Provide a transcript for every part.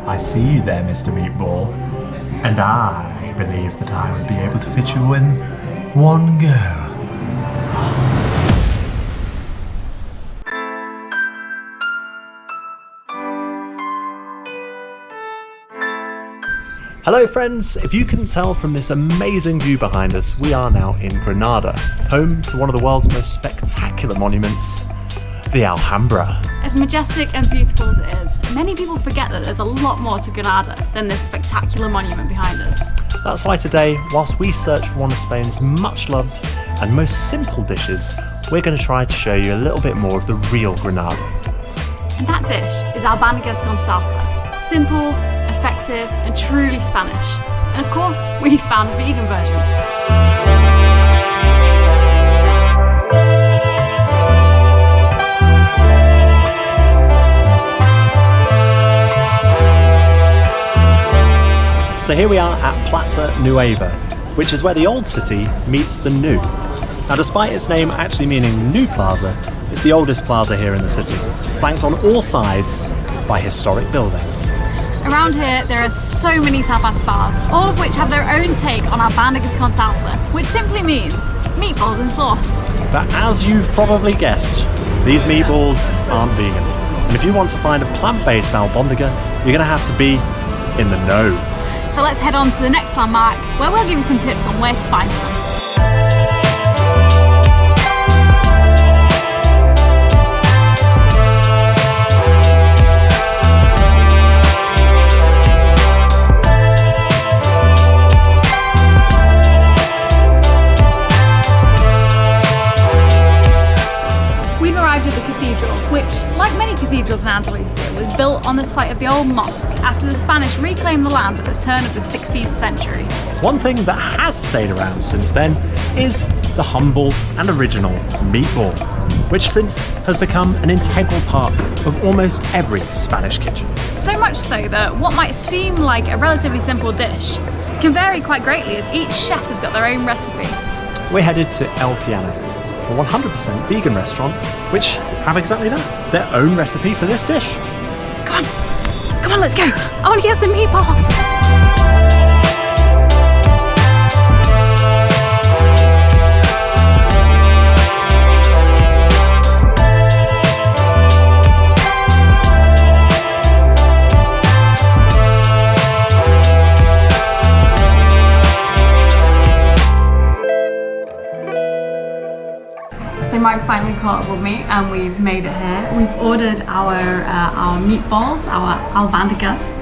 I see you there, Mr. Meatball. And I believe that I would be able to fit you in one go. Hello friends, if you can tell from this amazing view behind us, we are now in Granada, home to one of the world's most spectacular monuments, the Alhambra. As majestic and beautiful as it is, many people forget that there's a lot more to Granada than this spectacular monument behind us. That's why today, whilst we search for one of Spain's much loved and most simple dishes, we're going to try to show you a little bit more of the real Granada. And that dish is Albondigas con salsa. Simple, effective and truly Spanish. And of course, we found a vegan version. So here we are at Plaza Nueva, which is where the old city meets the new. Now despite its name actually meaning New Plaza, it's the oldest plaza here in the city, flanked on all sides by historic buildings. Around here there are so many tapas bars, all of which have their own take on Albondigas con salsa, which simply means meatballs and sauce. But as you've probably guessed, these meatballs aren't vegan. And if you want to find a plant-based albondiga, you're going to have to be in the know. So let's head on to the next landmark, where we'll give you some tips on where to find some. We've arrived at the cathedral, which, like many cathedrals in Andalucia, was built on the site of the old mosque after the Spanish reclaimed the land at the turn of the 16th century. One thing that has stayed around since then is the humble and original meatball, which since has become an integral part of almost every Spanish kitchen. So much so that what might seem like a relatively simple dish can vary quite greatly, as each chef has got their own recipe. We're headed to El Piano, a 100% vegan restaurant which have exactly that, their own recipe for this dish. Come on, let's go. I want to get some meatballs. So Mike finally caught up with me and we've made it here. We've ordered our meatballs, our albondigas.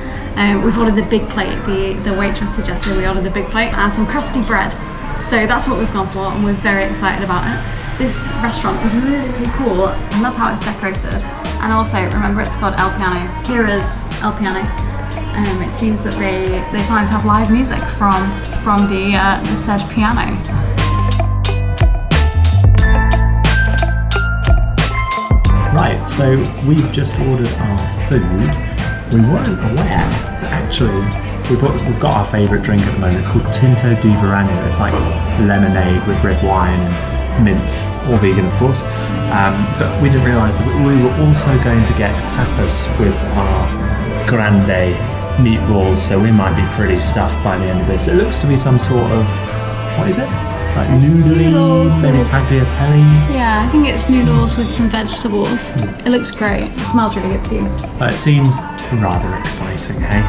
We've ordered the big plate. The waitress suggested we order the big plate and some crusty bread. So that's what we've gone for and we're very excited about it. This restaurant is really, really cool. I love how it's decorated. And also, remember, it's called El Piano. Here is El Piano. It seems that they sometimes have live music from the said piano. Right, so we've just ordered our food. We weren't aware that actually we've got our favourite drink at the moment. It's called Tinto di Verano. It's like lemonade with red wine and mint, all vegan of course. But we didn't realise that we were also going to get tapas with our grande meatballs, so we might be pretty stuffed by the end of this. It looks to be some sort of, what is it? Like noodles, maybe tagliatelle? Yeah, I think it's noodles with some vegetables. It looks great. It smells really good too. It seems rather exciting, hey?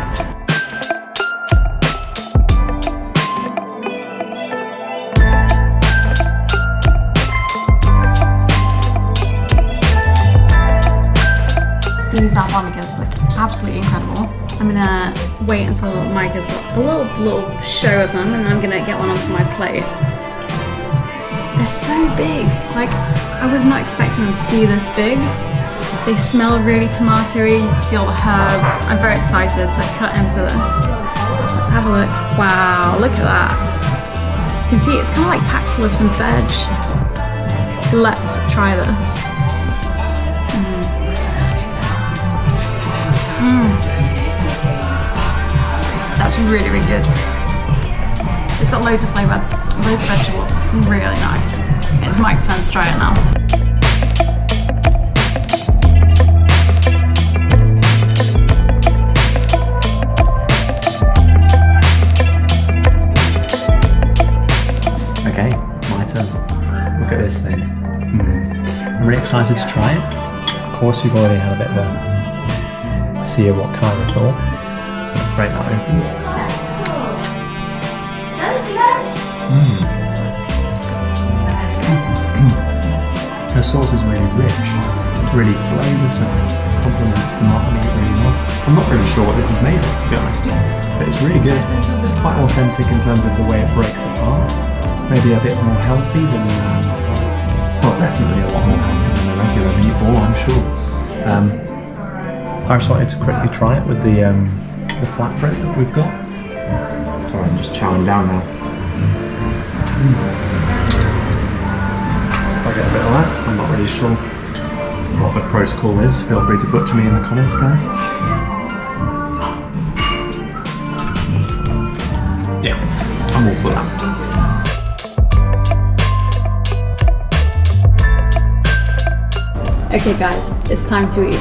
These albondigas look absolutely incredible. I'm gonna wait until Mike has got a little show of them and then I'm gonna get one onto my plate. They're so big. Like, I was not expecting them to be this big. They smell really tomatoey. You can see all the herbs. I'm very excited to cut into this. Let's have a look. Wow, look at that. You can see it's kind of like packed full of some veg. Let's try this. That's really, really good. It's got loads of flavour, loads of vegetables, really nice. It's Mike's turn to try it now. this thing. I'm really excited to try it. Of course, you've already had a bit of a see of what Kyra thought. So let's break that open. The sauce is really rich, really flavoursome, complements the mock meat really well. I'm not really sure what this is made of, to be honest, but it's really good. Quite authentic in terms of the way it breaks apart. Maybe a bit more healthy than, well, definitely a lot more healthy than a regular meatball, I'm sure. I just wanted to quickly try it with the flatbread that we've got. Sorry, I'm just chowing down now. So if I get a bit of that, I'm not really sure what the protocol is. Feel free to butcher me in the comments, guys. Yeah, I'm all for that. Okay guys, it's time to eat.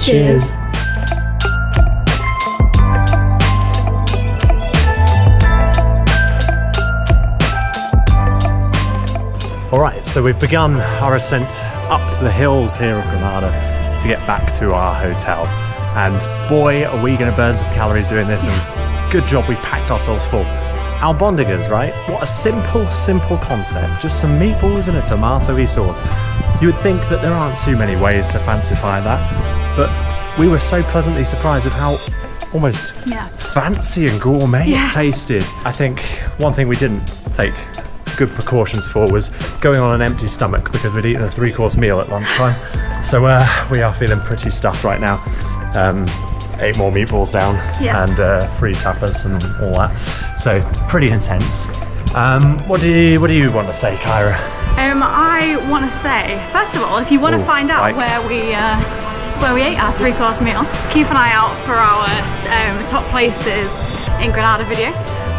Cheers. Alright, so we've begun our ascent up the hills here of Granada to get back to our hotel. And boy, are we going to burn some calories doing this, and good job we packed ourselves full. Albondigas, right? What a simple concept. Just some meatballs and a tomato-y sauce. You would think that there aren't too many ways to fancify that, but we were so pleasantly surprised with how almost fancy and gourmet it tasted. I think one thing we didn't take good precautions for was going on an empty stomach, because we'd eaten a 3-course meal at lunchtime. So we are feeling pretty stuffed right now. 8 more meatballs down and 3 tapas and all that. So pretty intense. What do you want to say, Kyra? I want to say, first of all, if you want to find out where we ate our 3-course meal, keep an eye out for our top places in Granada video,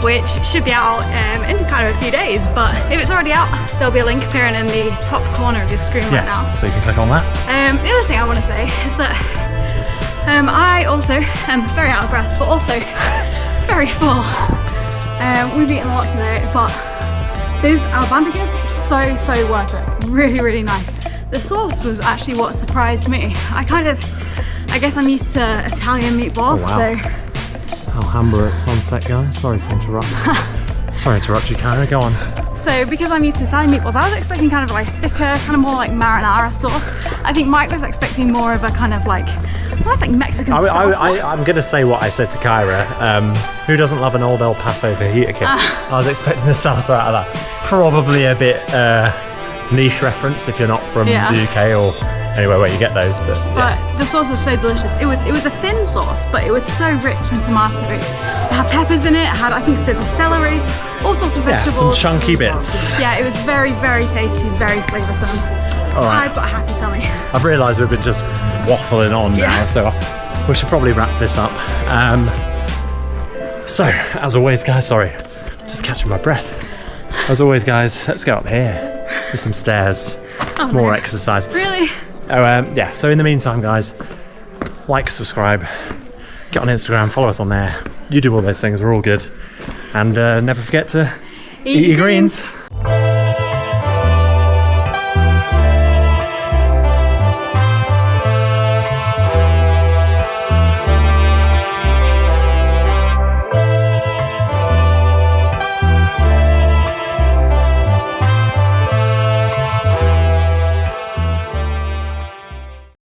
which should be out in kind of a few days. But if it's already out, there'll be a link appearing in the top corner of your screen right now. So you can click on that. The other thing I want to say is that I also am very out of breath, but also very full. We've eaten a lot today, but these Albondigas, so worth it. Really nice. The sauce was actually what surprised me. I guess I'm used to Italian meatballs, so. Alhambra at sunset, guys. Sorry to interrupt. Sorry to interrupt you, Kyra. Go on. So because I'm used to Italian meatballs, I was expecting kind of like thicker, kind of more like marinara sauce. I think Mike was expecting more of a kind of like, almost like Mexican sauce. I'm going to say what I said to Kyra. Who doesn't love an old El Paso fajita kit? I was expecting the salsa out of that. Probably a bit niche reference if you're not from the UK or anywhere where you get those. But the sauce was so delicious. It was a thin sauce, but it was so rich and tomatoey. It had peppers in it. It had, I think, bits of celery, all sorts of vegetables. Some chunky bits. Yeah, it was very tasty, very flavoursome. All right. I've got a happy tummy. I've realised we've been just waffling on now, so we should probably wrap this up. So, as always, guys, sorry, just catching my breath. As always, guys, let's go up here. There's some stairs, more exercise. Really? So in the meantime, guys, like, subscribe, get on Instagram, follow us on there. You do all those things, we're all good. And never forget to eat your greens.